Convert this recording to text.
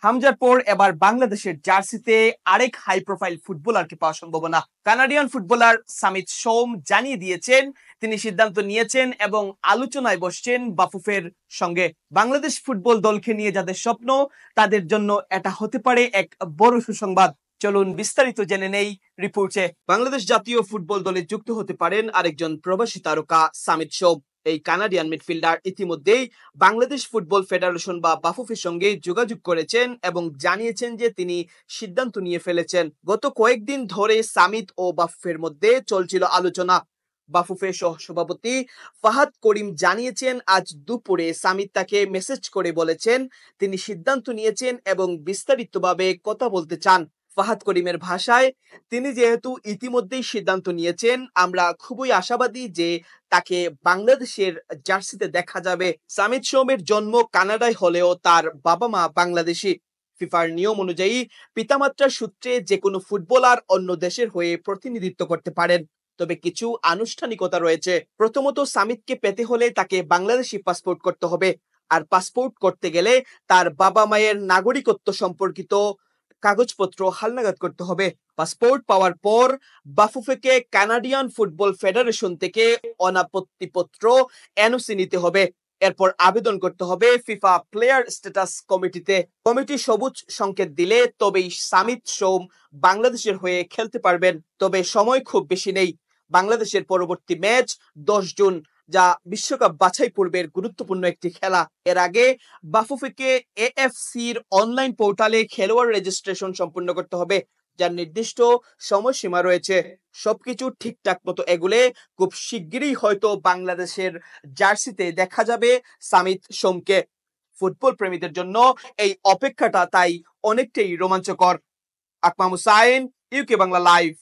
হামজার পর এবার বাংলাদেশের জার্সিতে আরেক হাই প্রোফাইল ফুটবলারকে পাওয়ার সম্ভাবনা। কানাডিয়ান ফুটবলার সামিত সোম জানিয়ে দিয়েছেন তিনি সিদ্ধান্ত নিয়েছেন এবং আলোচনায় বসছেন বাফুফের সঙ্গে। বাংলাদেশ ফুটবল দলকে নিয়ে যাদের স্বপ্ন তাদের জন্য এটা হতে পারে এক বড় সুসংবাদ। চলুন বিস্তারিত জেনে নেই রিপোর্টে। বাংলাদেশ জাতীয় ফুটবল দলে যুক্ত হতে পারেন আরেকজন প্রবাসী তারকা সামিত সোম। এই কানাডিয়ান মিডফিল্ডার ইতিমধ্যেই বাংলাদেশ ফুটবল ফেডারেশন বা বাফুফের সঙ্গে যোগাযোগ করেছেন এবং জানিয়েছেন যে তিনি সিদ্ধান্ত নিয়ে ফেলেছেন। গত কয়েকদিন ধরে সামিত ও বাফুফের মধ্যে চলছিল আলোচনা। বাফুফের সহসভাপতি ফাহাদ করিম জানিয়েছেন আজ দুপুরে সামিত তাকে মেসেজ করে বলেছেন তিনি সিদ্ধান্ত নিয়েছেন এবং বিস্তারিতভাবে কথা বলতে চান। ফাহাদ করিমের ভাষায়, তিনি যেহেতু ইতিমধ্যেই সিদ্ধান্ত নিয়েছেন, আমরা খুবই আশাবাদী যে তাকে বাংলাদেশের জার্সিতে দেখা যাবে। সামিত সোমের জন্ম কানাডায় হলেও তার বাবা মা বাংলাদেশি। ফিফার নিয়ম অনুযায়ী পিতামাত্রার সূত্রে যে কোনো ফুটবলার অন্য দেশের হয়ে প্রতিনিধিত্ব করতে পারেন, তবে কিছু আনুষ্ঠানিকতা রয়েছে। প্রথমত, সামিতকে পেতে হলে তাকে বাংলাদেশি পাসপোর্ট করতে হবে, আর পাসপোর্ট করতে গেলে তার বাবা মায়ের নাগরিকত্ব সম্পর্কিত কাগজপত্র হালনাগাদ করতে হবে। পাসপোর্ট পাওয়ার পর বাফুফেকে কানাডিয়ান ফুটবল ফেডারেশন থেকে অনাপত্তিপত্র এনওসি নিতে হবে। এরপর আবেদন করতে হবে ফিফা প্লেয়ার স্ট্যাটাস কমিটিতে। কমিটি সবুজ সংকেত দিলে তবেই সামিত সোম বাংলাদেশের হয়ে খেলতে পারবেন। তবে সময় খুব বেশি নেই। বাংলাদেশের পরবর্তী ম্যাচ 10 জুন, যা বিশ্বকাপ বাছাই পর্বের গুরুত্বপূর্ণ একটি খেলা। এর আগে বাফুফেকে এএফসির অনলাইন পোর্টালে খেলোয়াড় রেজিস্ট্রেশন সম্পূর্ণ করতে হবে, যার নির্দিষ্ট সময়সীমা রয়েছে। সবকিছু ঠিকঠাক মতো এগুলে খুব শিগগিরই হয়তো বাংলাদেশের জার্সিতে দেখা যাবে সামিত সোমকে। ফুটবল প্রেমীদের জন্য এই অপেক্ষাটা তাই অনেকটাই রোমাঞ্চকর। আকমাম হুসাইন, ইউকে বাংলা লাইভ।